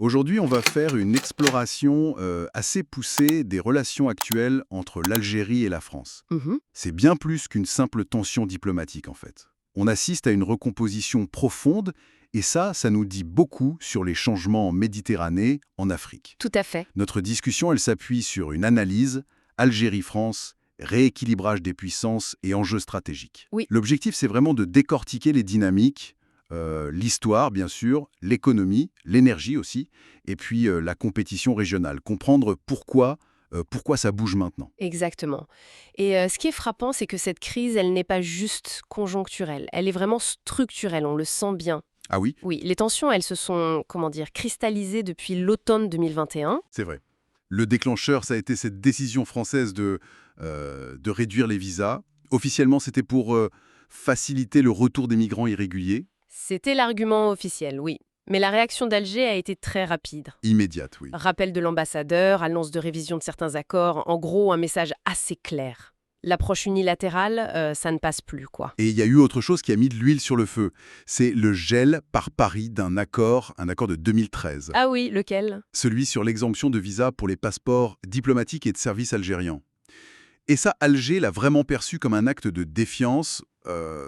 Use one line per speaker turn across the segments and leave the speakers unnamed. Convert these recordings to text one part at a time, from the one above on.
Aujourd'hui, on va faire une exploration assez poussée des relations actuelles entre l'Algérie et la France.
Mhm.
C'est bien plus qu'une simple tension diplomatique, en fait. On assiste à une recomposition profonde, et ça nous dit beaucoup sur les changements en Méditerranée, en Afrique.
Tout à fait.
Notre discussion, elle s'appuie sur une analyse, Algérie-France, rééquilibrage des puissances et enjeux stratégiques.
Oui.
L'objectif, c'est vraiment de décortiquer les dynamiques, l'histoire, bien sûr, l'économie, l'énergie aussi, et puis la compétition régionale. Comprendre pourquoi ça bouge maintenant.
Exactement. Et ce qui est frappant, c'est que cette crise, elle n'est pas juste conjoncturelle, elle est vraiment structurelle, on le sent bien.
Ah oui,
Oui, les tensions, elles se sont, comment dire, cristallisées depuis l'automne 2021.
c'est vrai. Le déclencheur, ça a été cette décision française de réduire les visas. Officiellement, c'était pour faciliter le retour des migrants irréguliers.
C'était l'argument officiel, oui. Mais la réaction d'Alger a été très rapide.
Immédiate, oui.
Rappel de l'ambassadeur, annonce de révision de certains accords, en gros un message assez clair. L'approche unilatérale, ça ne passe plus, quoi.
Et il y a eu autre chose qui a mis de l'huile sur le feu. C'est le gel par Paris d'un accord, un accord de 2013.
Ah oui, lequel?
Celui sur l'exemption de visa pour les passeports diplomatiques et de services algériens. Et ça, Alger l'a vraiment perçu comme un acte de défiance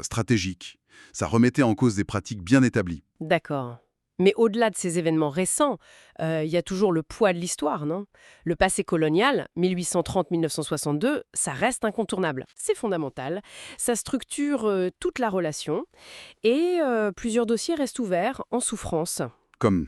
stratégique. Ça remettait en cause des pratiques bien établies.
D'accord. Mais au-delà de ces événements récents, il y a toujours le poids de l'histoire, non? Le passé colonial, 1830-1962, ça reste incontournable. C'est fondamental. Ça structure toute la relation et plusieurs dossiers restent ouverts en souffrance.
Comme,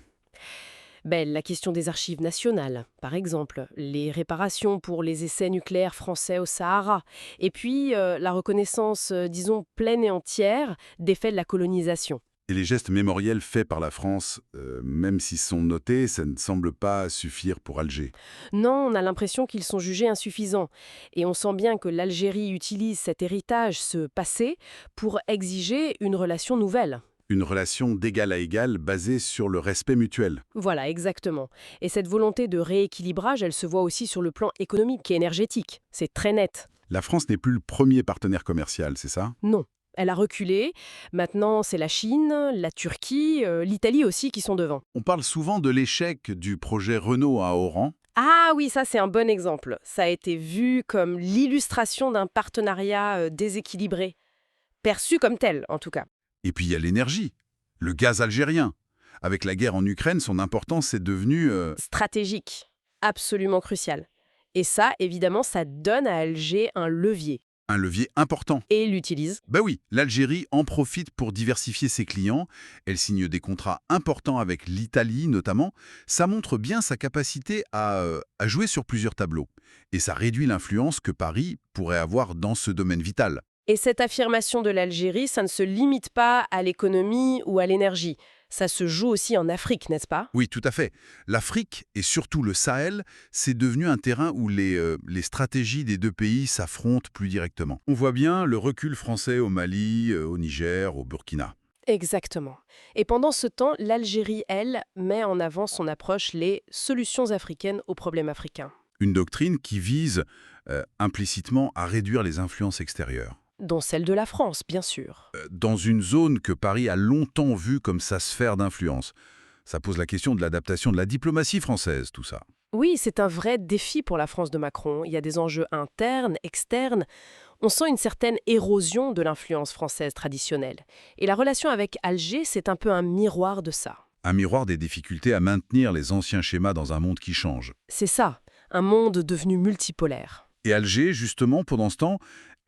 Ben, la question des archives nationales, par exemple, les réparations pour les essais nucléaires français au Sahara, et puis la reconnaissance, disons, pleine et entière des faits de la colonisation.
et les gestes mémoriels faits par la France, même s'ils sont notés, ça ne semble pas suffire pour Alger.
Non, on a l'impression qu'ils sont jugés insuffisants. Et on sent bien que l'Algérie utilise cet héritage, ce passé, pour exiger une relation nouvelle.
Une relation d'égal à égal basée sur le respect mutuel.
Voilà, exactement. Et cette volonté de rééquilibrage, elle se voit aussi sur le plan économique et énergétique. C'est très net.
La France n'est plus le premier partenaire commercial, c'est ça?
Non. Elle a reculé. Maintenant, c'est la Chine, la Turquie, l'Italie aussi qui sont devant.
On parle souvent de l'échec du projet Renault à Oran.
Ah oui, ça c'est un bon exemple. Ça a été vu comme l'illustration d'un partenariat déséquilibré. Perçu comme tel, en tout cas.
Et puis il y a l'énergie, le gaz algérien. Avec la guerre en Ukraine, son importance est devenue...
Stratégique, absolument crucial. Et ça, évidemment, ça donne à Alger un levier.
un levier important.
Et il l'utilise.
Ben oui, l'Algérie en profite pour diversifier ses clients. Elle signe des contrats importants avec l'Italie notamment. Ça montre bien sa capacité à jouer sur plusieurs tableaux. Et ça réduit l'influence que Paris pourrait avoir dans ce domaine vital.
Et cette affirmation de l'Algérie, ça ne se limite pas à l'économie ou à l'énergie. Ça se joue aussi en Afrique, n'est-ce pas?
Oui, tout à fait. L'Afrique et surtout le Sahel, c'est devenu un terrain où les stratégies des deux pays s'affrontent plus directement. On voit bien le recul français au Mali, au Niger, au Burkina.
Exactement. Et pendant ce temps, l'Algérie, elle, met en avant son approche les solutions africaines aux problèmes africains,
Une doctrine qui vise implicitement à réduire les influences extérieures.
dont celle de la France, bien sûr.
Dans une zone que Paris a longtemps vue comme sa sphère d'influence. Ça pose la question de l'adaptation de la diplomatie française, tout ça.
Oui, c'est un vrai défi pour la France de Macron. Il y a des enjeux internes, externes. On sent une certaine érosion de l'influence française traditionnelle. Et la relation avec Alger, c'est un peu un miroir de ça.
Un miroir des difficultés à maintenir les anciens schémas dans un monde qui change.
C'est ça, un monde devenu multipolaire.
Et Alger, justement, pendant ce temps,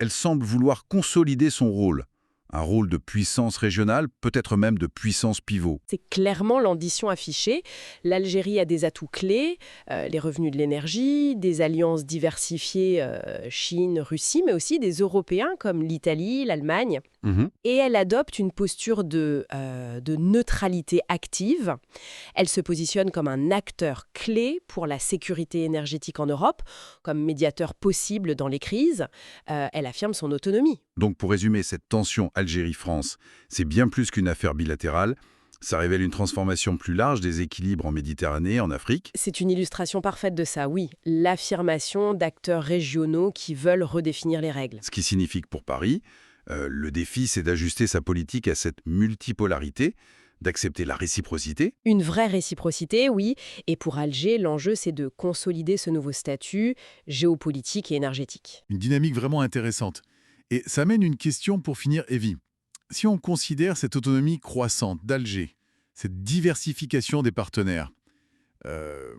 elle semble vouloir consolider son rôle. Un rôle de puissance régionale, peut-être même de puissance pivot.
C'est clairement l'ambition affichée. L'Algérie a des atouts clés, les revenus de l'énergie, des alliances diversifiées Chine, Russie, mais aussi des Européens comme l'Italie, l'Allemagne. Et elle adopte une posture de neutralité active. Elle se positionne comme un acteur clé pour la sécurité énergétique en Europe, comme médiateur possible dans les crises. Elle affirme son autonomie.
Donc pour résumer, cette tension Algérie-France, c'est bien plus qu'une affaire bilatérale. Ça révèle une transformation plus large des équilibres en Méditerranée, en Afrique.
C'est une illustration parfaite de ça, oui. L'affirmation d'acteurs régionaux qui veulent redéfinir les règles.
Ce qui signifie que pour Paris, le défi, c'est d'ajuster sa politique à cette multipolarité, d'accepter la réciprocité.
Une vraie réciprocité, oui. Et pour Alger, l'enjeu, c'est de consolider ce nouveau statut géopolitique et énergétique.
Une dynamique vraiment intéressante. Et ça mène une question pour finir, Evie. Si on considère cette autonomie croissante d'Alger, cette diversification des partenaires, euh,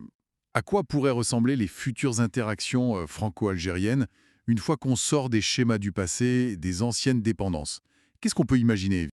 à quoi pourraient ressembler les futures interactions franco-algériennes une fois qu'on sort des schémas du passé, des anciennes dépendances? Qu'est-ce qu'on peut imaginer?